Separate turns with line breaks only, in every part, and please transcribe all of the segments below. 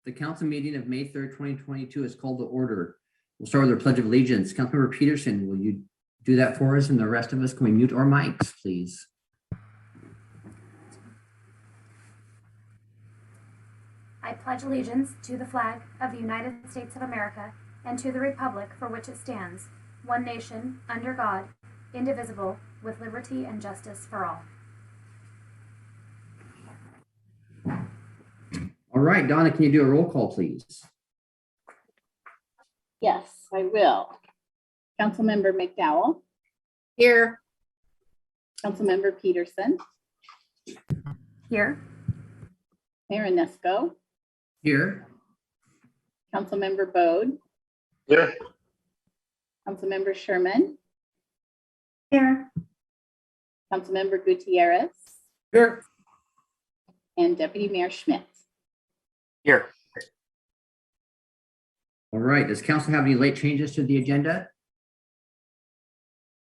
The council meeting of May 3rd, 2022 is called to order. We'll start with our Pledge of Allegiance. Councilmember Peterson, will you do that for us? And the rest of us, can we mute our mics, please?
I pledge allegiance to the flag of the United States of America and to the republic for which it stands, one nation, under God, indivisible, with liberty and justice for all.
All right, Donna, can you do a roll call, please?
Yes, I will. Councilmember McDowell,
Here.
Councilmember Peterson,
Here.
Mayor Inesco,
Here.
Councilmember Bode,
Here.
Councilmember Sherman,
Here.
Councilmember Gutierrez,
Here.
and Deputy Mayor Schmidt.
Here.
All right, does council have any late changes to the agenda?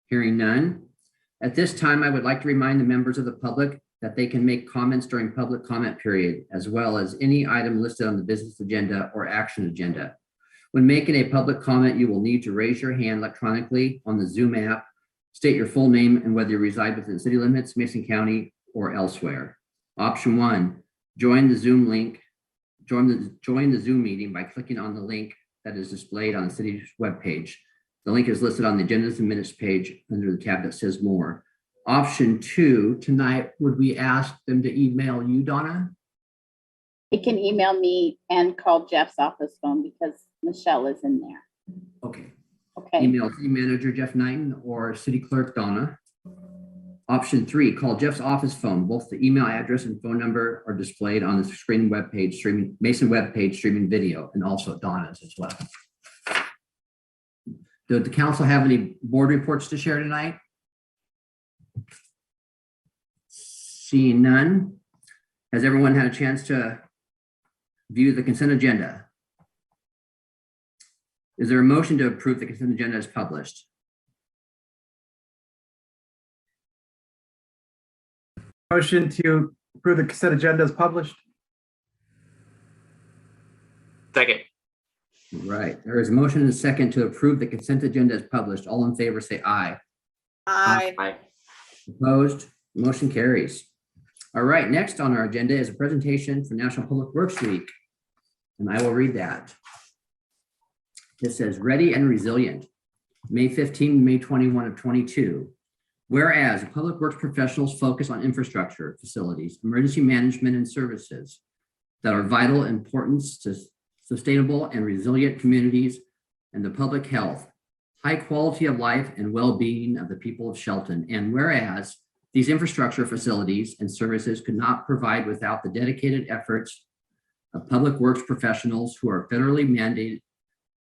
Hearing none. At this time, I would like to remind the members of the public that they can make comments during public comment period, as well as any item listed on the business agenda or action agenda. When making a public comment, you will need to raise your hand electronically on the Zoom app, state your full name and whether you reside within city limits, Mason County, or elsewhere. Option 1, join the Zoom meeting by clicking on the link that is displayed on the city's webpage. The link is listed on the agendas and minutes page under the tab that says more. Option 2, tonight, would we ask them to email you, Donna?
They can email me and call Jeff's office phone because Michelle is in there.
Okay.
Okay.
Email city manager Jeff Knighton or city clerk Donna. Option 3, call Jeff's office phone. Both the email address and phone number are displayed on the screen webpage streaming, Mason webpage streaming video, and also Donna's as well. Does the council have any board reports to share tonight? Seeing none, has everyone had a chance to view the consent agenda? Is there a motion to approve the consent agenda as published?
Motion to approve the consent agenda as published.
Second.
Right, there is a motion and a second to approve the consent agenda as published. All in favor say aye.
Aye.
Aye.
Opposed? Motion carries. All right, next on our agenda is a presentation for National Public Works Week, and I will read that. It says, Ready and Resilient, May 15, May 21 of 22. Whereas public works professionals focus on infrastructure, facilities, emergency management, and services that are vital importance to sustainable and resilient communities and the public health, high quality of life, and well-being of the people of Shelton. And whereas these infrastructure facilities and services could not provide without the dedicated efforts of public works professionals who are federally mandated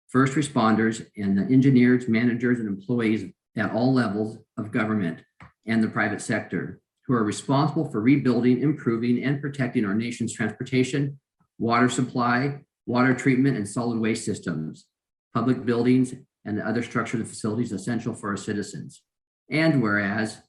first responders and the engineers, managers, and employees at all levels of government and the private sector who are responsible for rebuilding, improving, and protecting our nation's transportation, water supply, water treatment, and solid waste systems, public buildings, and the other structures and facilities essential for our citizens. And whereas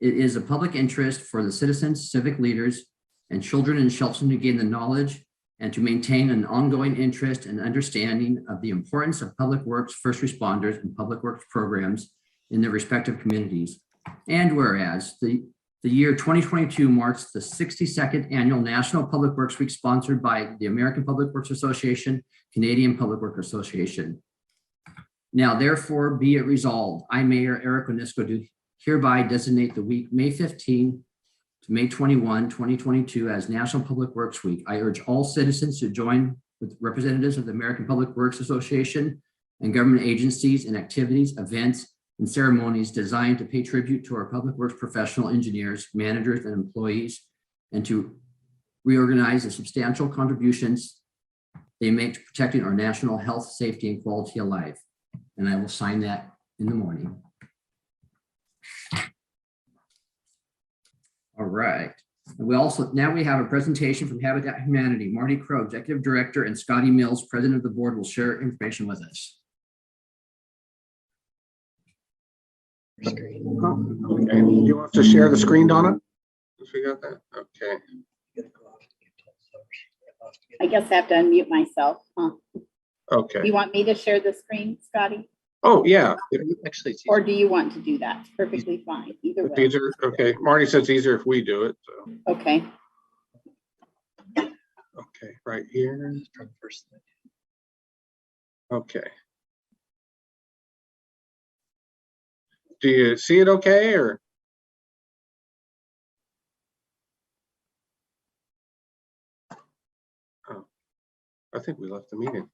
it is a public interest for the citizens, civic leaders, and children in Shelton to gain the knowledge and to maintain an ongoing interest and understanding of the importance of public works first responders and public works programs in their respective communities. And whereas the year 2022 marks the 62nd annual National Public Works Week sponsored by the American Public Works Association, Canadian Public Works Association. Now, therefore, be it resolved, I, Mayor Eric Onisco, do hereby designate the week May 15 to May 21, 2022 as National Public Works Week. I urge all citizens to join with representatives of the American Public Works Association and government agencies in activities, events, and ceremonies designed to pay tribute to our public works professional engineers, managers, and employees, and to reorganize the substantial contributions they make to protecting our national health, safety, and quality of life. And I will sign that in the morning. All right. And now we have a presentation from Habitat Humanity. Marty Crow, Executive Director, and Scotty Mills, President of the Board, will share information with us.
Okay. Do you want to share the screen, Donna? We got that? Okay.
I guess I have to unmute myself, huh?
Okay.
You want me to share the screen, Scotty?
Oh, yeah.
Actually, it's
Or do you want to do that? It's perfectly fine, either
If
way.
easier, okay. Marty says it's easier if we do it. So,
Okay,
okay, right here.
from the first thing.
Okay. Do you see it okay or? Oh, I think we left the meeting.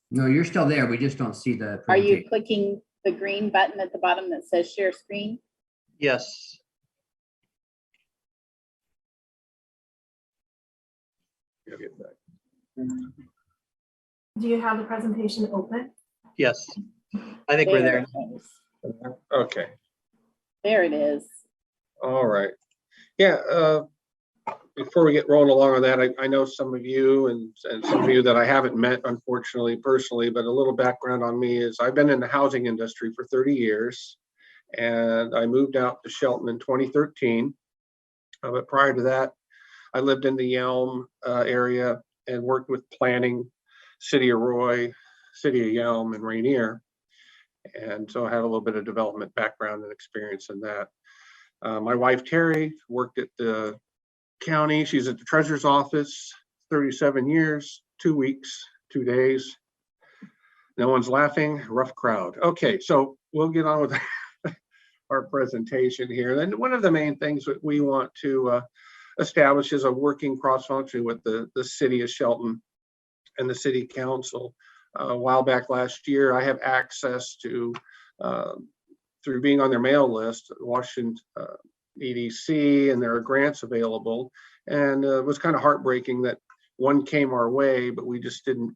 No, you're still there. We just don't see the
are you
presentation.
clicking the green button at the bottom that says share screen?
Yes.
Gotta get back.
Do you have the presentation open?
Yes. I think we're there.
It is.
Okay,
There it is.
all right. Yeah, before we get rolling along on that, I know some of you and some of you that I haven't met, unfortunately, personally, but a little background on me is I've been in the housing industry for 30 years, and I moved out to Shelton in 2013. But prior to that, I lived in the Yelm area and worked with planning, City of Roy, City of Yelm, and Rainier. And so I have a little bit of development background and experience in that. My wife, Terry, worked at the county. She's at the treasurer's office, 37 years, 2 weeks, 2 days. No one's laughing, rough crowd. Okay, so we'll get on with our presentation here. Then one of the main things that we want to establish is a working cross-function with the city of Shelton and the city council. A while back last year, I have access to, through being on their mail list, Washington EDC, and there are grants available. And it was kind of heartbreaking that one came our way, but we just didn't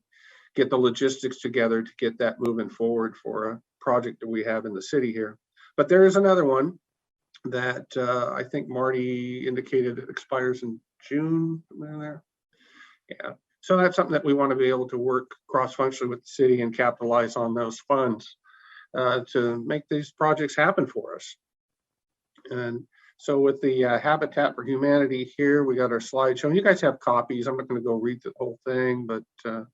get the logistics together to get that moving forward for a project that we have in the city here. But there is another one that I think Marty indicated it expires in June, somewhere there. Yeah. So that's something that we want to be able to work cross-functionally with the city and capitalize on those funds to make these projects happen for us. And so with the Habitat for Humanity here, we got our slideshow. You guys have copies. I'm not going to go read the whole thing, but you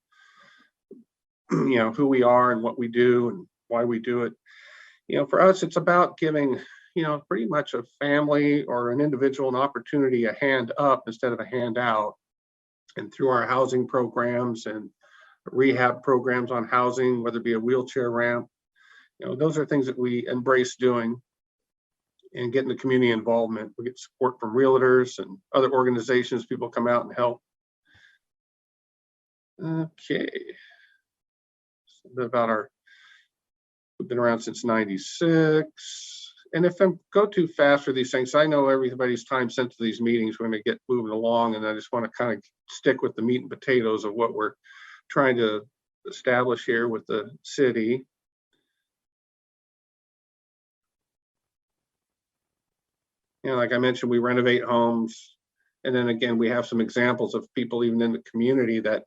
know, who we are and what we do and why we do it. You know, for us, it's about giving, you know, pretty much a family or an individual an opportunity, a hand up instead of a handout. And through our housing programs and rehab programs on housing, whether it be a wheelchair ramp, you know, those are things that we embrace doing and getting the community involvement. We get support from realtors and other organizations. People come out and help. Okay. About our, we've been around since 96. And if I go too fast for these things, I know everybody's time sent to these meetings. We're going to get moving along, and I just want to kind of stick with the meat and potatoes of what we're trying to establish here with the city. You know, like I mentioned, we renovate homes. And then again, we have some examples of people even in the community that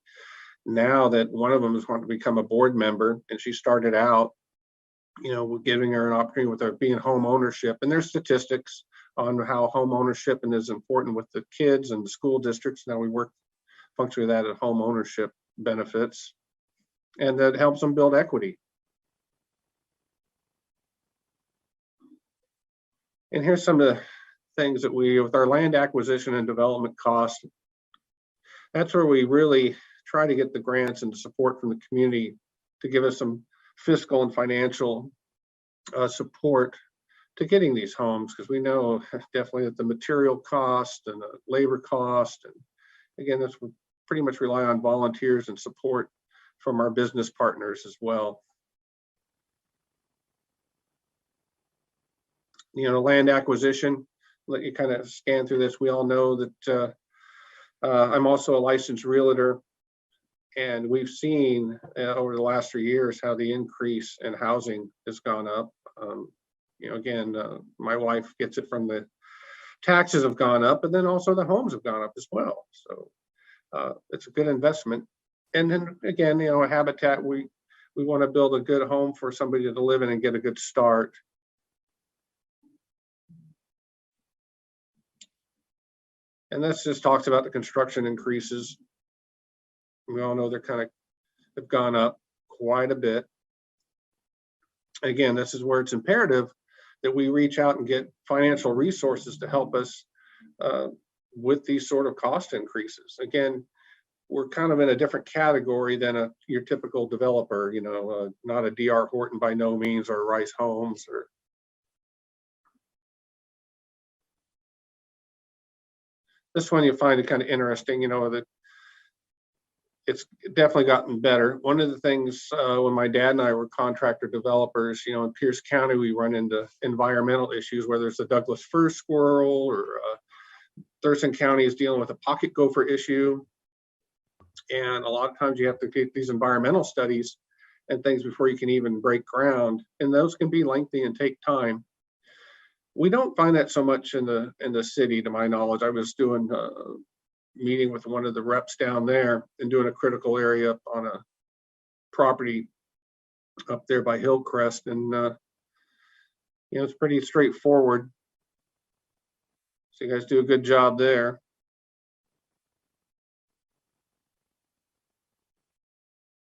now that one of them is wanting to become a board member, and she started out, you know, we're giving her an opportunity with her being home ownership. And there's statistics on how home ownership and is important with the kids and the school districts. Now we work functionally with that at home ownership benefits, and that helps them build equity. And here's some of the things that we, with our land acquisition and development costs, that's where we really try to get the grants and the support from the community to give us some fiscal and financial support to getting these homes, because we know definitely that the material cost and the labor cost, and again, that's pretty much rely on volunteers and support from our business partners as well. You know, land acquisition, let you kind of scan through this. We all know that I'm also a licensed realtor, and we've seen over the last 3 years how the increase in housing has gone up. You know, again, my wife gets it from the taxes have gone up, and then also the homes have gone up as well. So it's a good investment. And then again, you know, at Habitat, we want to build a good home for somebody to live in and get a good start. And this just talks about the construction increases. We all know they're kind of have gone up quite a bit. Again, this is where it's imperative that we reach out and get financial resources to help us with these sort of cost increases. Again, we're kind of in a different category than your typical developer, not a DR Horton by no means, or Rice Homes, or this one. You find it kind of interesting, that it's definitely gotten better. One of the things when my dad and I were contractor developers, in Pierce County, we run into environmental issues, whether it's the Douglas fir squirrel, or Thurston County is dealing with a pocket gopher issue. And a lot of times you have to get these environmental studies and things before you can even break ground. And those can be lengthy and take time. We don't find that so much in the city, to my knowledge. I was doing meeting with one of the reps down there and doing a critical area on a property up there by Hillcrest, and it's pretty straightforward. So you guys do a good job there.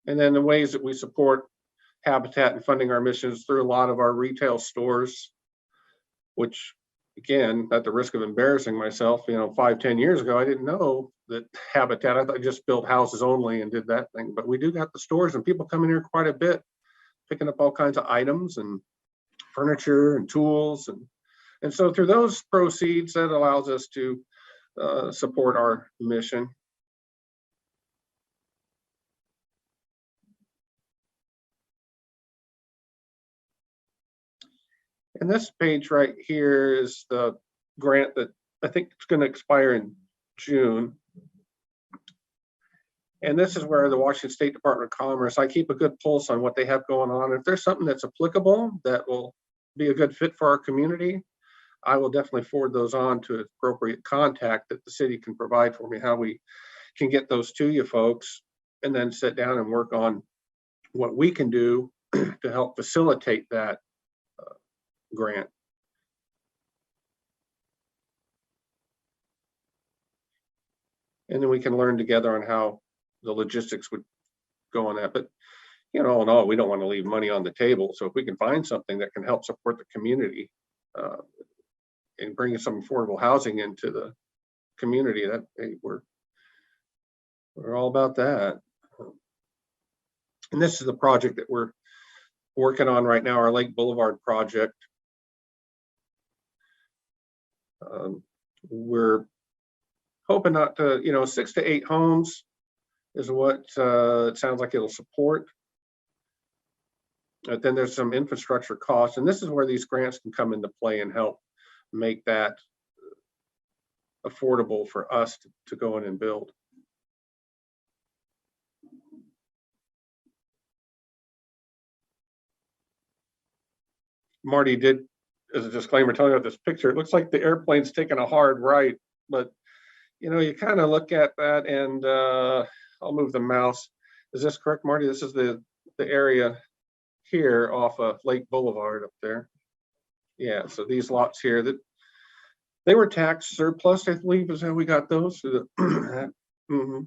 And then the ways that we support Habitat and funding our missions through a lot of our retail stores, which, again, at the risk of embarrassing myself, 5-10 years ago, I didn't know that Habitat, I thought I just built houses only and did that thing. But we do got the stores, and people come in here quite a bit, picking up all kinds of items and furniture and tools. And so through those proceeds, that allows us to support our mission. And this page right here is the grant that I think is going to expire in June. And this is where the Washington State Department of Commerce, I keep a good pulse on what they have going on. If there's something that's applicable that will be a good fit for our community, I will definitely forward those on to appropriate contact that the city can provide for me, how we can get those to you folks, and then sit down and work on what we can do to help facilitate that grant. And then we can learn together on how the logistics would go on that. But all in all, we don't want to leave money on the table. So if we can find something that can help support the community and bring some affordable housing into the community, that we're all about that. And this is the project that we're working on right now, our Lake Boulevard project. We're hoping not to, 6 to 8 homes is what it sounds like it'll support. But then there's some infrastructure costs, and this is where these grants can come into play and help make that affordable for us to go in and build. Marty did, as a disclaimer, tell you about this picture. It looks like the airplane's taking a hard right, but you kind of look at that, and I'll move the mouse. Is this correct, Marty? This is the area here off of Lake Boulevard up there. Yeah, so these lots here, that they were tax surplus, I believe, is how we got those. Mm-hmm.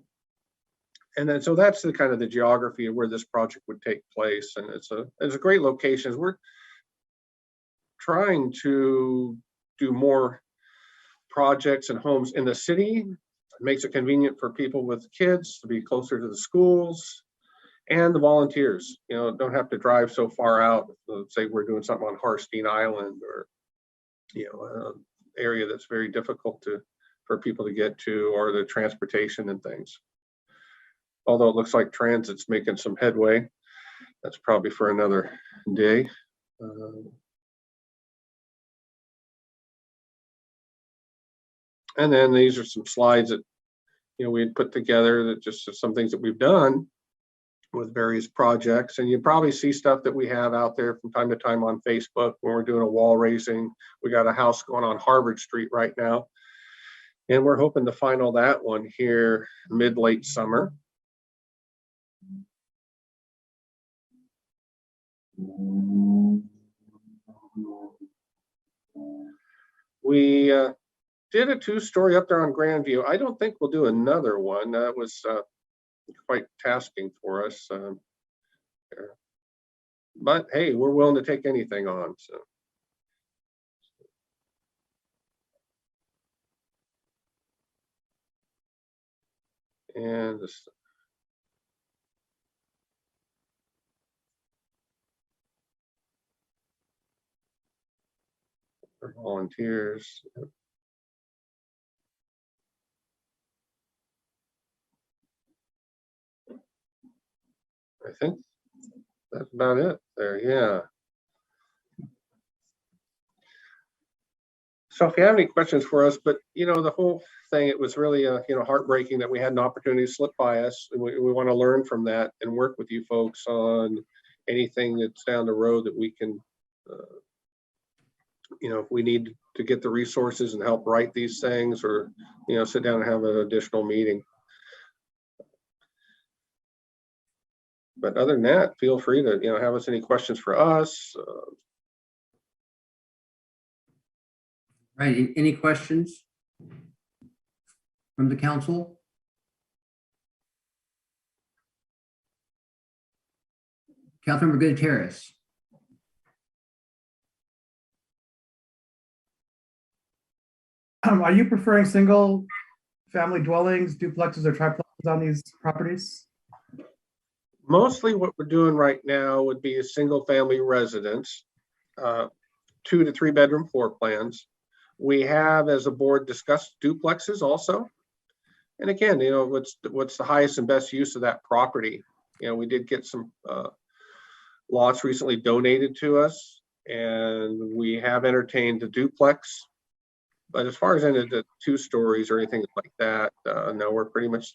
And then so that's the kind of the geography of where this project would take place, and it's a great location. We're trying to do more projects and homes in the city. It makes it convenient for people with kids to be closer to the schools, and the volunteers, don't have to drive so far out. Let's say we're doing something on Harstein Island, or area that's very difficult for people to get to, or the transportation and things. Although it looks like transit's making some headway. That's probably for another day. And then these are some slides that we had put together, that just some things that we've done with various projects. And you probably see stuff that we have out there from time to time on Facebook when we're doing a wall raising. We got a house going on Harvard Street right now, and we're hoping to final that one here mid-late summer. We did a 2-story up there on Grandview. I don't think we'll do another one. That was quite tasking for us. There. But hey, we're willing to take anything on. So. And this. For volunteers. I think that's about it there. Yeah. So if you have any questions for us, but the whole thing, it was really heartbreaking that we had an opportunity to slip by us. And we want to learn from that and work with you folks on anything that's down the road that we can, if we need to get the resources and help write these things, or, sit down and have an additional meeting. But other than that, feel free to, have us any questions for us.
Right, any questions from the council? Councilmember Gutierrez.
Are you preferring single family dwellings, duplexes, or triplexes on these properties?
Mostly what we're doing right now would be a single family residence, 2 to 3 bedroom floor plans. We have, as a board, discussed duplexes also. And again, what's the highest and best use of that property? We did get some lots recently donated to us, and we have entertained the duplex. But as far as into the 2 stories or anything like that, no, we're pretty much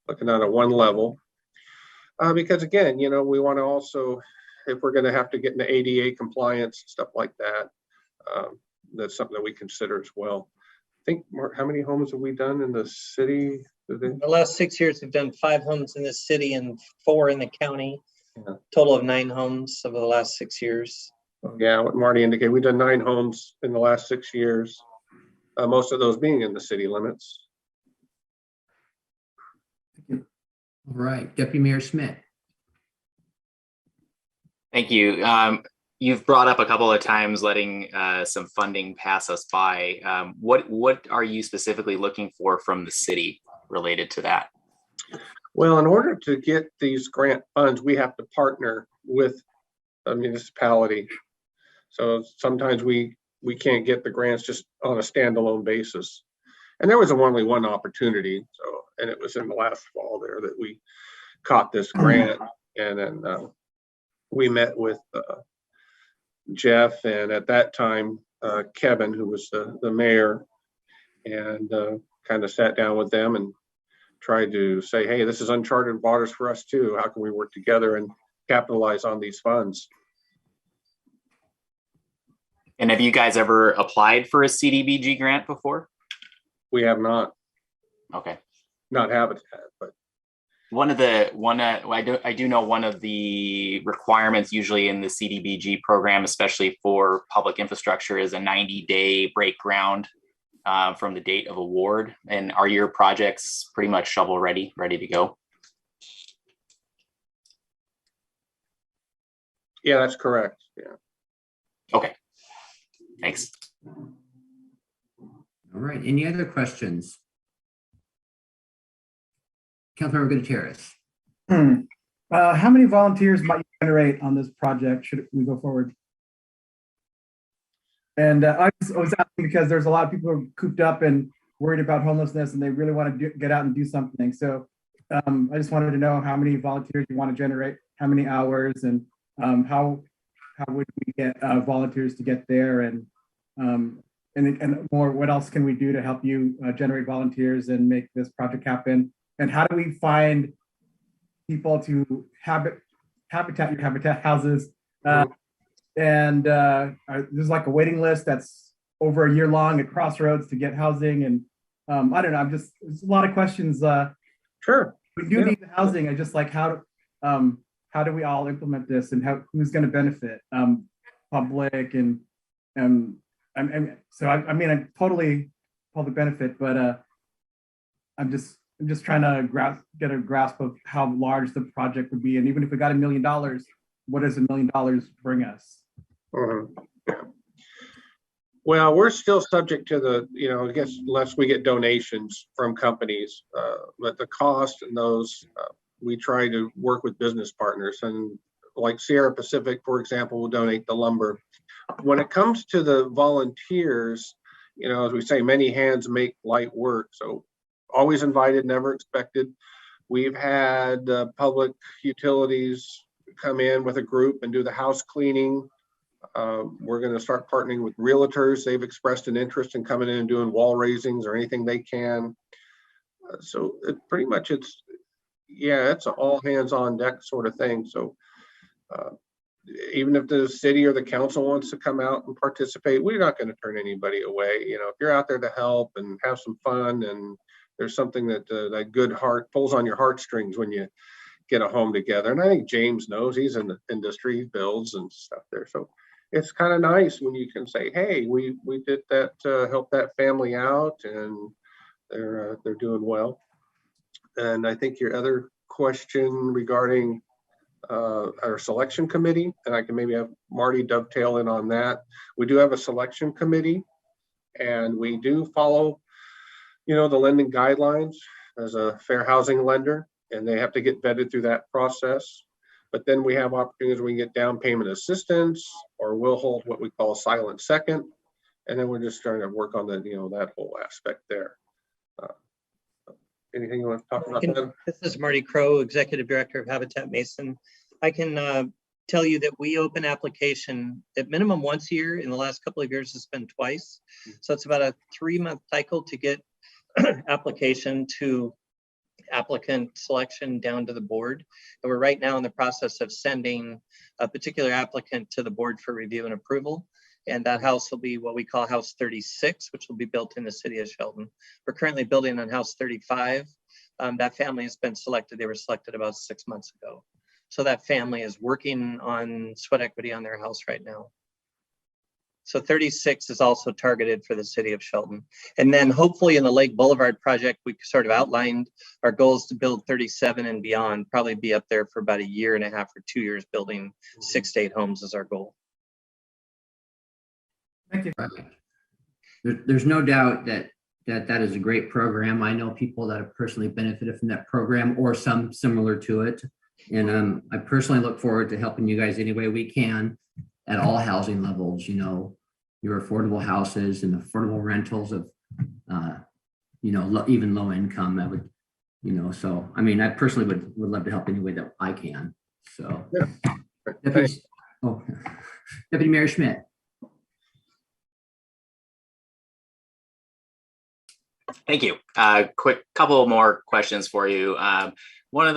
looking at a 1 level. Because again, we want to also, if we're going to have to get into ADA compliance, stuff like that, that's something that we consider as well. I think, Mark, how many homes have we done in the city?
The last 6 years, we've done 5 homes in the city and 4 in the county.
Yeah.
Total of 9 homes over the last 6 years.
Yeah, what Marty indicated, we've done 9 homes in the last 6 years. Most of those being in the city limits.
All right, Deputy Mayor Smith.
Thank you. You've brought up a couple of times letting some funding pass us by. What are you specifically looking for from the city related to that?
Well, in order to get these grant funds, we have to partner with a municipality. So sometimes we can't get the grants just on a standalone basis. And there was only one opportunity. So, and it was in the last fall there that we caught this grant. And then we met with Jeff, and at that time, Kevin, who was the mayor, and kind of sat down with them and tried to say, hey, this is uncharted waters for us too. How can we work together and capitalize on these funds?
And have you guys ever applied for a CDBG grant before?
We have not.
Okay.
Not Habitat, but
I do know one of the requirements usually in the CDBG program, especially for public infrastructure, is a 90-day break ground from the date of award. And are your projects pretty much shovel ready to go?
yeah, that's correct. Yeah.
Okay. Thanks.
All right, any other questions? Councilmember Gutierrez.
How many volunteers might you generate on this project should we go forward? And I was asking because there's a lot of people who are cooped up and worried about homelessness, and they really want to get out and do something. So I just wanted to know how many volunteers you want to generate, how many hours, and how would we get volunteers to get there, and more, what else can we do to help you generate volunteers and make this project happen? And how do we find people to habitat houses? And there's like a waiting list that's over a year long at Crossroads to get housing. And I don't know, there's a lot of questions.
Sure.
We do need the housing. I just like, how do we all implement this, and who's going to benefit? Public and so I'm totally public benefit, but I'm just trying to get a grasp of how large the project would be. And even if we got $1 million, what does $1 million bring us?
Mhm. Yeah. Well, we're still subject to the, I guess, unless we get donations from companies, but the cost and those, we try to work with business partners, and like Sierra Pacific, for example, will donate the lumber. When it comes to the volunteers, as we say, many hands make light work. So always invited, never expected. We've had public utilities come in with a group and do the house cleaning. We're going to start partnering with realtors. They've expressed an interest in coming in and doing wall raisings or anything they can. So pretty much it's an all hands on deck sort of thing. So even if the city or the council wants to come out and participate, we're not going to turn anybody away. If you're out there to help and have some fun, and there's something that that good heart pulls on your heartstrings when you get a home together. And I think James knows, he's in the industry, builds and stuff there. So it's kind of nice when you can say, hey, we did that, help that family out, and they're doing well. And I think your other question regarding our selection committee, and I can maybe have Marty dovetail in on that. We do have a selection committee, and we do follow, the lending guidelines as a fair housing lender, and they have to get vetted through that process. But then we have opportunities where we can get down payment assistance, or we'll hold what we call a silent second. And then we're just trying to work on the, that whole aspect there. Anything you want to talk about that?
This is Marty Crow, Executive Director of Habitat Mason. I can tell you that we open application at minimum once a year. In the last couple of years, it's been twice. So it's about a 3-month cycle to get application to applicant selection down to the board. And we're right now in the process of sending a particular applicant to the board for review and approval. And that house will be what we call House 36, which will be built in the city of Shelton. We're currently building on House 35. That family has been selected. They were selected about 6 months ago. So that family is working on sweat equity on their house right now. So 36 is also targeted for the city of Shelton. And then hopefully in the Lake Boulevard project, we sort of outlined our goals to build 37 and beyond, probably be up there for about 1.5 years or 2 years, building 6 to 8 homes is our goal.
Thank you.
Right. There's no doubt that is a great program. I know people that have personally benefited from that program or some similar to it. And I personally look forward to helping you guys any way we can at all housing levels, your affordable houses and affordable rentals of, even low income. I would, so, I mean, I personally would love to help any way that I can. So,
Yeah.
Deputy Mayor Schmidt.
Thank you. Quick couple more questions for you. One of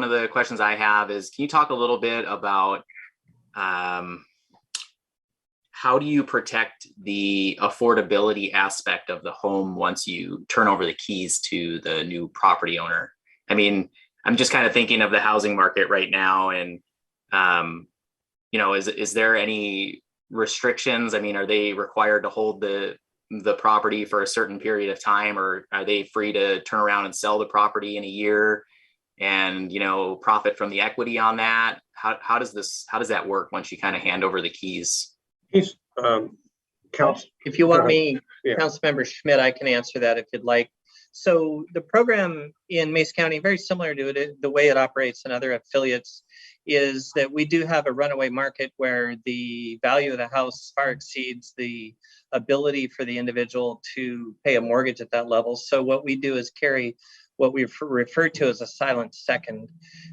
the questions I have is, can you talk a little bit about how do you protect the affordability aspect of the home once you turn over the keys to the new property owner? I mean, I'm just kind of thinking of the housing market right now, and is there any restrictions? I mean, are they required to hold the property for a certain period of time, or are they free to turn around and sell the property in a year and profit from the equity on that? How does that work once you kind of hand over the keys?
He's
If you want me,
Yeah.
Councilmember Schmidt, I can answer that if you'd like. So the program in Mason County, very similar to it, the way it operates in other affiliates, is that we do have a runaway market where the value of the house far exceeds the ability for the individual to pay a mortgage at that level. So what we do is carry what we refer to as a silent second.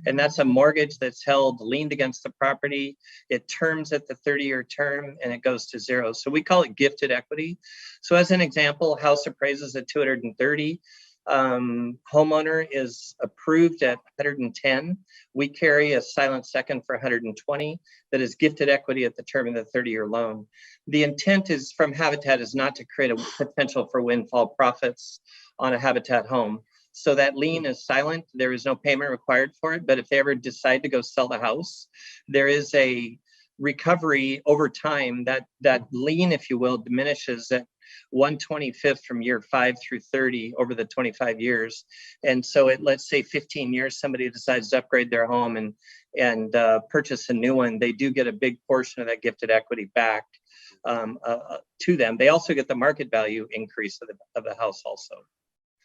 And that's a mortgage that's held leaned against the property. It terms at the 30-year term and it goes to zero. So we call it gifted equity. So as an example, house appraises at 230. Homeowner is approved at 110. We carry a silent second for 120 that is gifted equity at the term of the 30-year loan. The intent is from Habitat is not to create a potential for windfall profits on a Habitat home. So that lien is silent. There is no payment required for it. But if they ever decide to go sell the house, there is a recovery over time. That lien, if you will, diminishes 1/25 from year 5 through 30 over the 25 years. And so at, let's say 15 years, somebody decides to upgrade their home and purchase a new one, they do get a big portion of that gifted equity back to them. They also get the market value increase of the house also.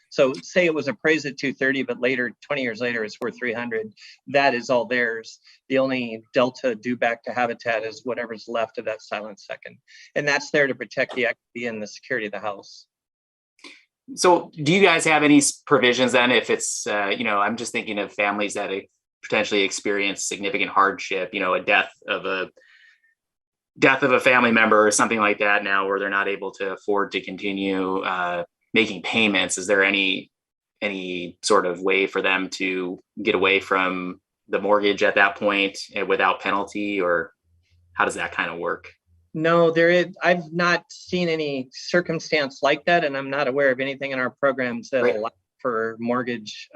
So say it was appraised at 230, but later, 20 years later, it's worth 300. That is all theirs. The only delta due back to Habitat is whatever's left of that silent second. And that's there to protect the equity and the security of the house.
So do you guys have any provisions then if it's, I'm just thinking of families that potentially experience significant hardship, a death of a family member or something like that now where they're not able to afford to continue making payments. Is there any sort of way for them to get away from the mortgage at that point without penalty, or how does that kind of work?
No, I've not seen any circumstance like that, and I'm not aware of anything in our programs that allow for mortgage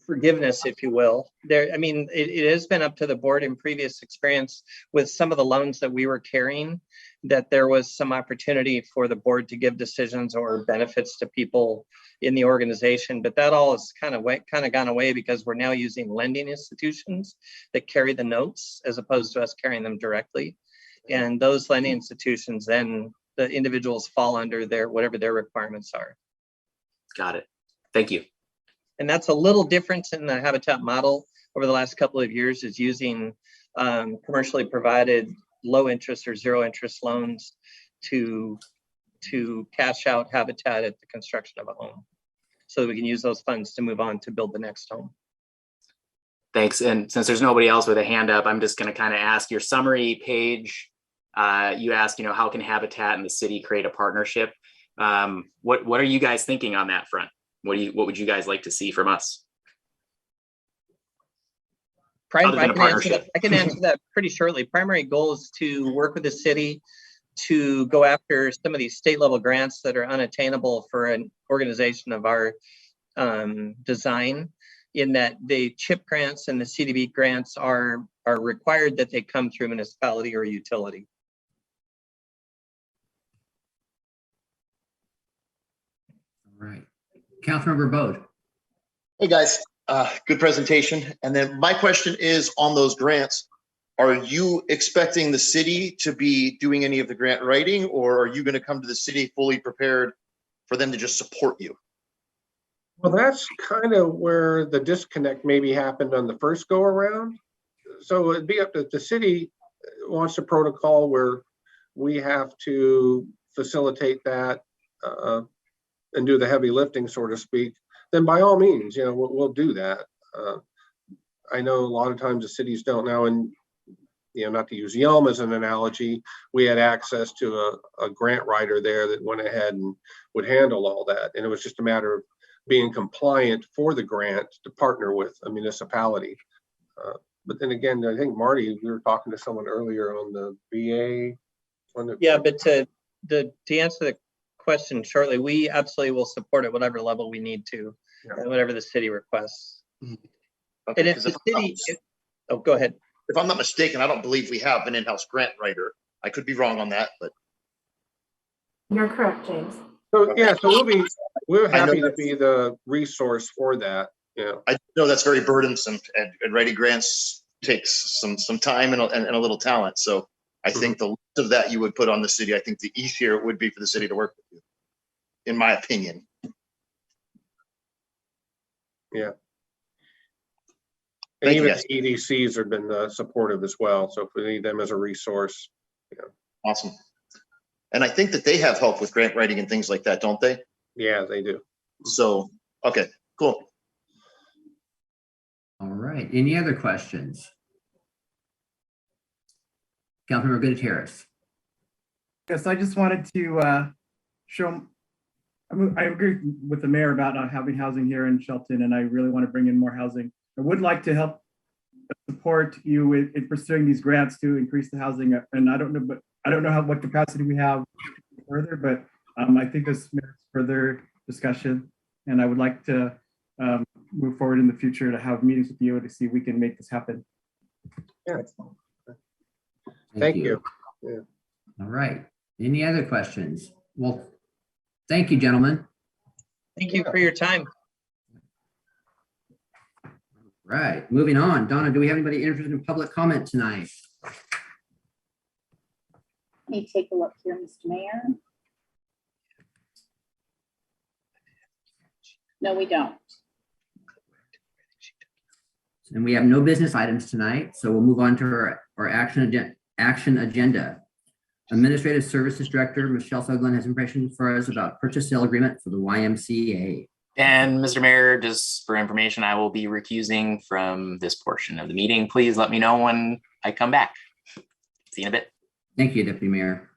forgiveness, if you will. It has been up to the board in previous experience with some of the loans that we were carrying, that there was some opportunity for the board to give decisions or benefits to people in the organization, but that all has kind of gone away because we're now using lending institutions that carry the notes as opposed to us carrying them directly. And those lending institutions, then the individuals fall under whatever their requirements are.
Got it. Thank you.
And that's a little different in the Habitat model over the last couple of years, is using commercially provided low interest or zero interest loans to cash out Habitat at the construction of a home, so that we can use those funds to move on to build the next home.
Thanks. And since there's nobody else with a hand up, I'm just going to kind of ask your summary page. You asked, how can Habitat and the city create a partnership? What are you guys thinking on that front? What would you guys like to see from us?
I can answer that pretty shortly. Primary goal is to work with the city to go after some of these state level grants that are unattainable for an organization of our design, in that the CHIP grants and the CDB grants are required that they come through municipality or utility.
All right. Councilmember Bode.
Hey guys, good presentation. And then my question is on those grants, are you expecting the city to be doing any of the grant writing, or are you going to come to the city fully prepared for them to just support you?
Well, that's kind of where the disconnect maybe happened on the first go around. So it'd be up to the city wants a protocol where we have to facilitate that and do the heavy lifting, so to speak. Then by all means, we'll do that. I know a lot of times the cities don't know, and not to use Yelm as an analogy, we had access to a grant writer there that went ahead and would handle all that. And it was just a matter of being compliant for the grant to partner with a municipality. But then again, I think Marty, we were talking to someone earlier on the VA.
Yeah, but to answer the question shortly, we absolutely will support at whatever level we need to, and whatever the city requests.
Okay,
and if the city, go ahead.
If I'm not mistaken, I don't believe we have an in-house grant writer. I could be wrong on that, but
You're correct, James.
So yeah, so we're happy to be the resource for that. Yeah,
I know that's very burdensome, and writing grants takes some time and a little talent. So I think the less of that you would put on the city, I think the easier it would be for the city to work with you, in my opinion.
Yeah. And even the EDCs have been supportive as well. So if we need them as a resource.
Awesome. And I think that they have help with grant writing and things like that, don't they?
Yeah, they do.
So, okay, cool.
All right. Any other questions? Councilmember Gutierrez.
Yes, I just wanted to show, I agree with the mayor about not having housing here in Shelton, and I really want to bring in more housing. I would like to help support you in pursuing these grants to increase the housing. And I don't know what capacity we have further, but I think this merits further discussion. And I would like to move forward in the future to have meetings with you to see if we can make this happen.
Yeah. Thank you.
Yeah. All right. Any other questions? Well, thank you, gentlemen.
Thank you for your time.
Right, moving on. Donna, do we have anybody interested in public comment tonight?
Let me take a look here, Mr. Mayor. No, we don't.
And we have no business items tonight, so we'll move on to our action agenda. Administrative Services Director Michelle Sugden has information for us about purchase sale agreement for the YMCA.
And Mr. Mayor, just for information, I will be recusing from this portion of the meeting. Please let me know when I come back. See you in a bit.
Thank you, Deputy Mayor.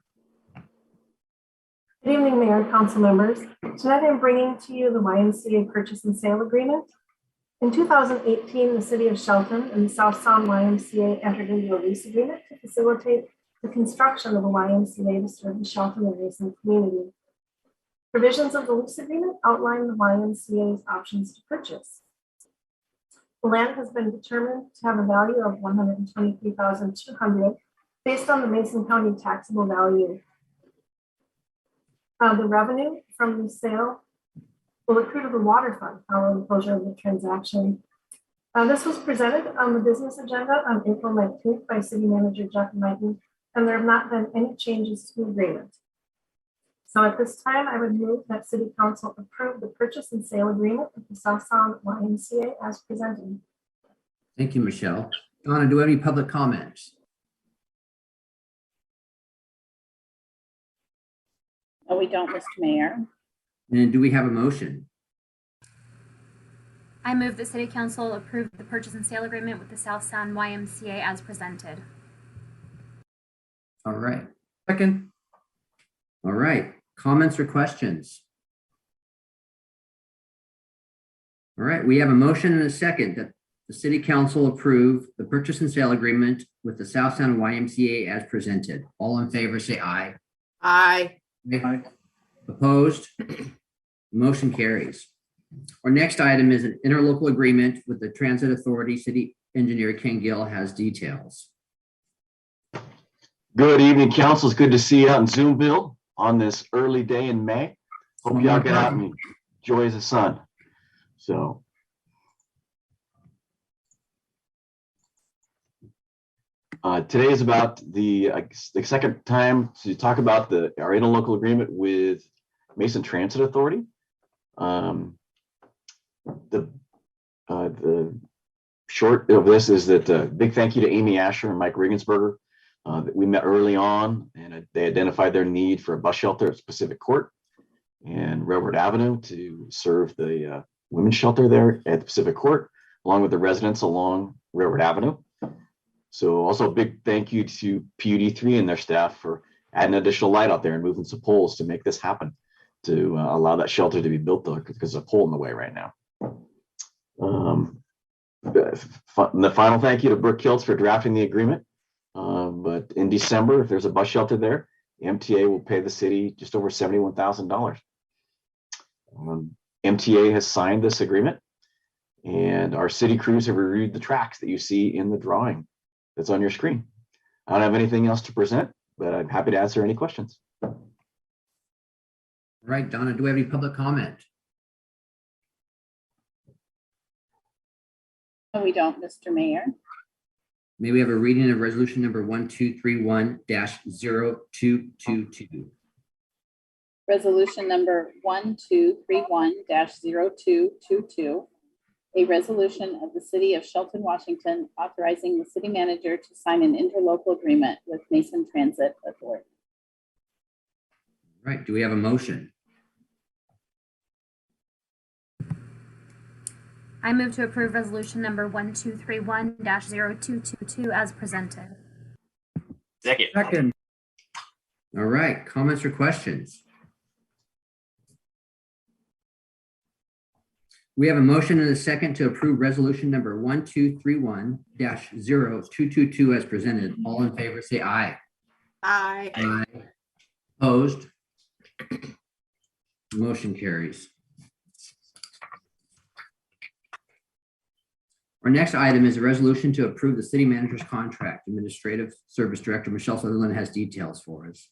Good evening, Mayor and council members. Tonight I'm bringing to you the YMCA purchase and sale agreement. In 2018, the city of Shelton and the South Sound YMCA entered into a lease agreement to facilitate the construction of a YMCA to serve the Shelton and adjacent community. Provisions of the lease agreement outline the YMCA's options to purchase. The land has been determined to have a value of $123,200 based on the Mason County taxable value. The revenue from the sale will accrue to the water fund following the closure of the transaction. This was presented on the business agenda on April 19th by City Manager Jeff Knighton, and there have not been any changes to the agreement. So at this time, I would move that City Council approve the purchase and sale agreement with the South Sound YMCA as presented.
Thank you, Michelle. Donna, do we have any public comments?
No, we don't, Mr. Mayor.
And do we have a motion?
I move that City Council approve the purchase and sale agreement with the South Sound YMCA as presented.
All right.
Second.
All right. Comments or questions? All right. We have a motion and a second that the City Council approve the purchase and sale agreement with the South Sound YMCA as presented. All in favor, say aye.
Aye.
Aye.
Opposed? Motion carries. Our next item is an interlocal agreement with the Transit Authority. City Engineer Ken Gill has details.
Good evening, council. It's good to see you out in Zoomville on this early day in May. Hope y'all get out and enjoy the sun. So. Today is about the second time to talk about our interlocal agreement with Mason Transit Authority. The short of this is that big thank you to Amy Asher and Mike Regensberger. That we met early on, and they identified their need for a bus shelter at Pacific Court and Railroad Avenue to serve the women's shelter there at the Pacific Court, along with the residents along Railroad Avenue. So also a big thank you to PUD3 and their staff for adding additional light out there and moving some poles to make this happen, to allow that shelter to be built there, because there's a pole in the way right now. The final thank you to Brooke Kiltz for drafting the agreement. But in December, if there's a bus shelter there, the MTA will pay the city just over $71,000. MTA has signed this agreement, and our city crews have reviewed the tracks that you see in the drawing that's on your screen. I don't have anything else to present, but I'm happy to answer any questions.
All right, Donna, do we have any public comment?
No, we don't, Mr. Mayor.
May we have a reading of resolution number 1231-0222.
Resolution number 1231-0222. A resolution of the City of Shelton, Washington, authorizing the city manager to sign an interlocal agreement with Mason Transit Authority.
All right, do we have a motion?
I move to approve resolution number 1231-0222 as presented.
Second.
Second.
All right, comments or questions? We have a motion and a second to approve resolution number 1231-0222 as presented. All in favor, say aye.
Aye.
Aye. Opposed? Motion carries. Our next item is a resolution to approve the city manager's contract. Administrative Service Director Michelle Sutherland has details for us.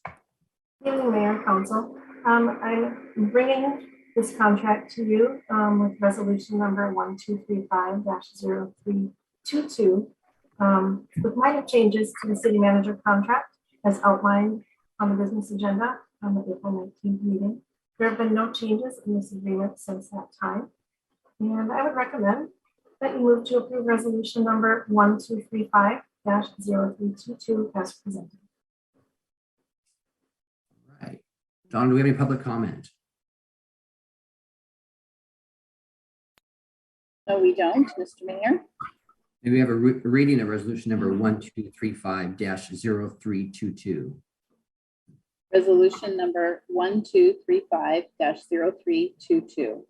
The evening, Mayor and Council. I'm bringing this contract to you with resolution number 1235-0322 with minor changes to the city manager contract as outlined on the business agenda on the April 19th meeting. There have been no changes in this agreement since that time. And I would recommend that you move to approve resolution number 1235-0322 as presented.
All right. Don, do we have any public comment?
No, we don't, Mr. Mayor.
May we have a reading of resolution number 1235-0322?
Resolution number 1235-0322.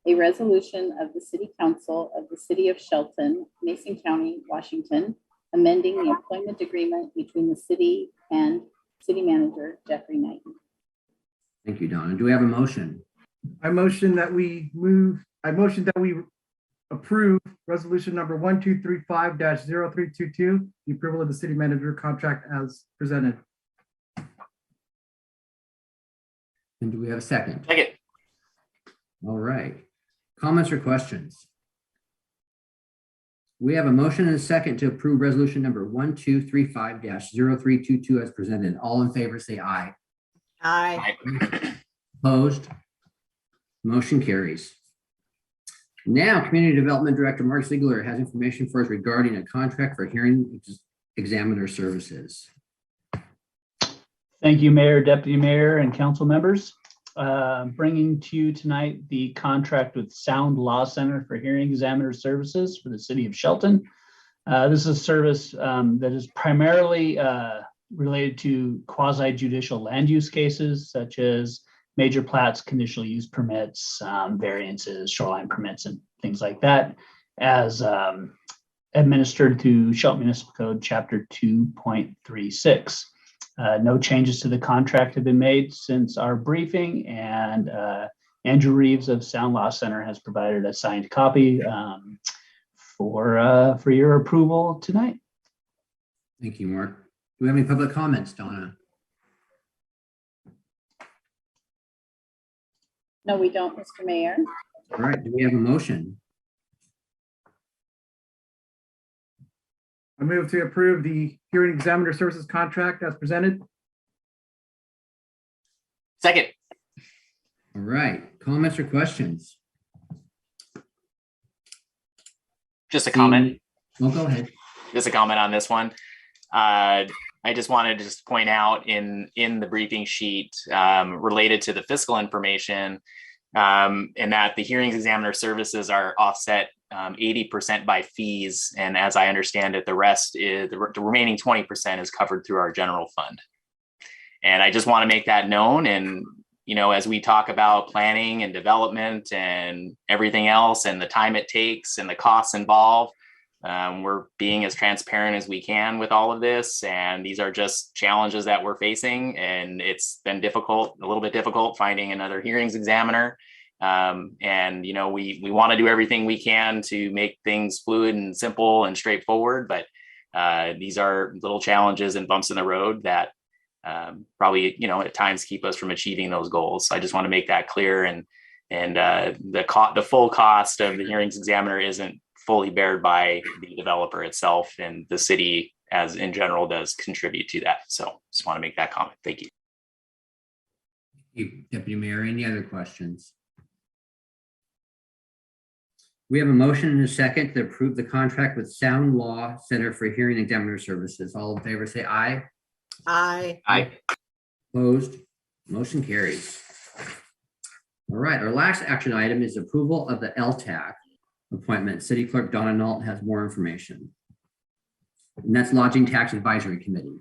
A resolution of the City Council of the City of Shelton, Mason County, Washington, amending the employment agreement between the city and city manager Jeffrey Knighton.
Thank you, Donna. Do we have a motion?
I motion that we approve resolution number 1235-0322, the approval of the city manager contract as presented.
And do we have a second?
Second.
All right. Comments or questions? We have a motion and a second to approve resolution number 1235-0322 as presented. All in favor, say aye.
Aye.
Opposed? Motion carries. Now, Community Development Director Mark Ziegler has information for us regarding a contract for hearing examiner services.
Thank you, Mayor, Deputy Mayor, and council members. Bringing to you tonight the contract with Sound Law Center for Hearing Examiner Services for the City of Shelton. This is a service that is primarily related to quasi-judicial land use cases, such as major plats, conditional use permits, variances, shoreline permits, and things like that, as administered through Shelton Municipal Code Chapter 2.36. No changes to the contract have been made since our briefing, and Andrew Reeves of Sound Law Center has provided a signed copy for your approval tonight.
Thank you, Mark. Do we have any public comments, Donna?
No, we don't, Mr. Mayor.
All right, do we have a motion?
I move to approve the hearing examiner services contract as presented.
Second.
All right, comments or questions?
Just a comment.
Well, go ahead.
Just a comment on this one. I just wanted to just point out in the briefing sheet related to the fiscal information, and that the hearings examiner services are offset 80% by fees. And as I understand it, the rest is the remaining 20% is covered through our general fund. And I just want to make that known. And, as we talk about planning and development and everything else and the time it takes and the costs involved, we're being as transparent as we can with all of this. And these are just challenges that we're facing. And it's been a little bit difficult finding another hearings examiner. And we want to do everything we can to make things fluid and simple and straightforward, but these are little challenges and bumps in the road that probably at times keep us from achieving those goals. So I just want to make that clear, and the full cost of the hearings examiner isn't fully bared by the developer itself, and the city as in general does contribute to that. So just want to make that comment. Thank you.
Thank you, Deputy Mayor. Any other questions? We have a motion and a second to approve the contract with Sound Law Center for Hearing Examiner Services. All in favor, say aye.
Aye.
Aye.
Opposed? Motion carries. All right, our last action item is approval of the LTAC appointment. City Clerk Donna Nault has more information. And that's Lodging Tax Advisory Committee,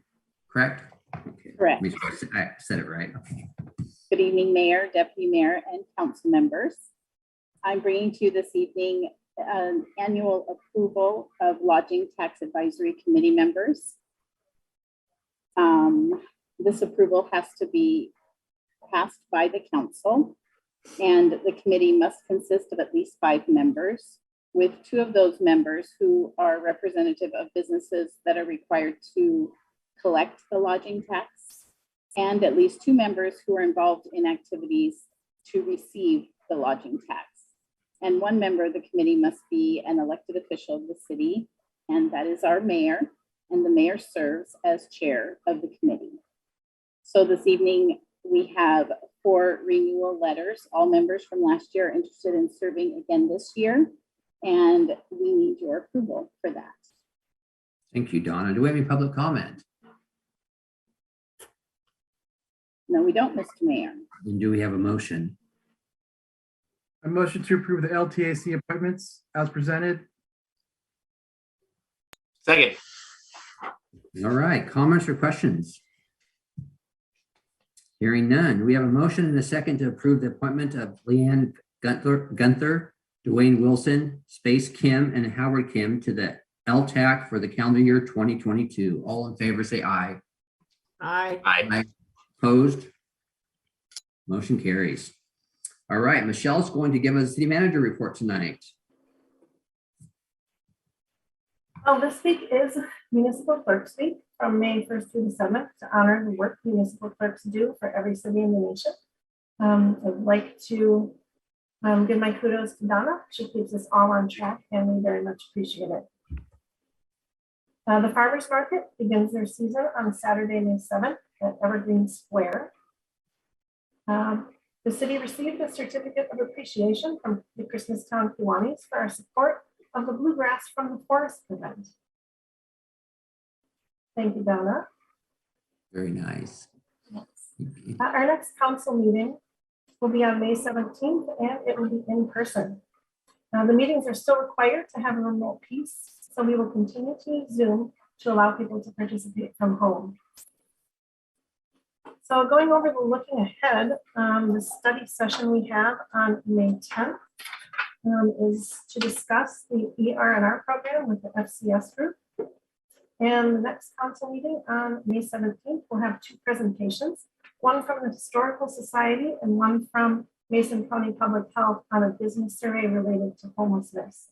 correct? Okay.
Correct.
I said it right. Okay.
Good evening, Mayor, Deputy Mayor, and council members. I'm bringing to you this evening an annual approval of Lodging Tax Advisory Committee members. This approval has to be passed by the council, and the committee must consist of at least 5 members, with 2 of those members who are representative of businesses that are required to collect the lodging tax, and at least 2 members who are involved in activities to receive the lodging tax. And 1 member of the committee must be an elected official of the city, and that is our mayor, and the mayor serves as chair of the committee. So this evening, we have 4 renewal letters. All members from last year are interested in serving again this year, and we need your approval for that.
Thank you, Donna. Do we have any public comment?
No, we don't, Mr. Mayor.
And do we have a motion?
A motion to approve the LTAC appointments as presented.
Second.
All right, comments or questions? Hearing none, we have a motion and a second to approve the appointment of Leanne Gunther, Dwayne Wilson, Space Kim, and Howard Kim to the LTAC for the calendar year 2022. All in favor, say aye.
Aye.
Aye.
Opposed? Motion carries. All right, Michelle's going to give us a city manager report tonight.
Well, this week is Municipal Clerks Week from May 1st through the 7th to honor the work municipal clerks do for every city in the nation. I'd like to give my kudos to Donna. She keeps us all on track and we very much appreciate it. The Farmers Market begins their season on Saturday, May 7th at Evergreen Square. The city received a certificate of appreciation from the Christmas Town Kiwanis for our support of the Bluegrass from the Forest event. Thank you, Donna.
Very nice.
Our next council meeting will be on May 17th and it will be in person. The meetings are still required to have a remote piece, so we will continue to use Zoom to allow people to participate from home. So going over the looking ahead, the study session we have on May 10th is to discuss the ER&R program with the FCS group. And the next council meeting on May 17th, we'll have 2 presentations, one from the Historical Society and one from Mason County Public Health on a business survey related to homelessness.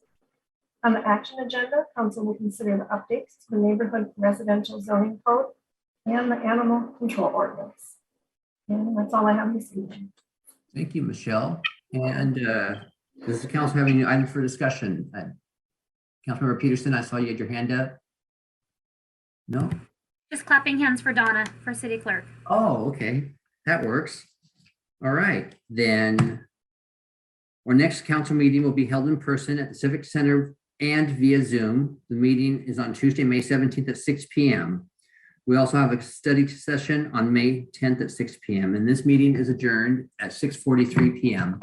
On the action agenda, council will consider the updates to the neighborhood residential zoning code and the animal control ordinance. And that's all I have this evening.
Thank you, Michelle. And does the council have any items for discussion? Councilmember Peterson, I saw you had your hand up. No?
Just clapping hands for Donna for city clerk.
Oh, okay. That works. All right, then our next council meeting will be held in person at the Civic Center and via Zoom. The meeting is on Tuesday, May 17th at 6 p.m. We also have a study session on May 10th at 6 p.m. and this meeting is adjourned at 6:43 p.m.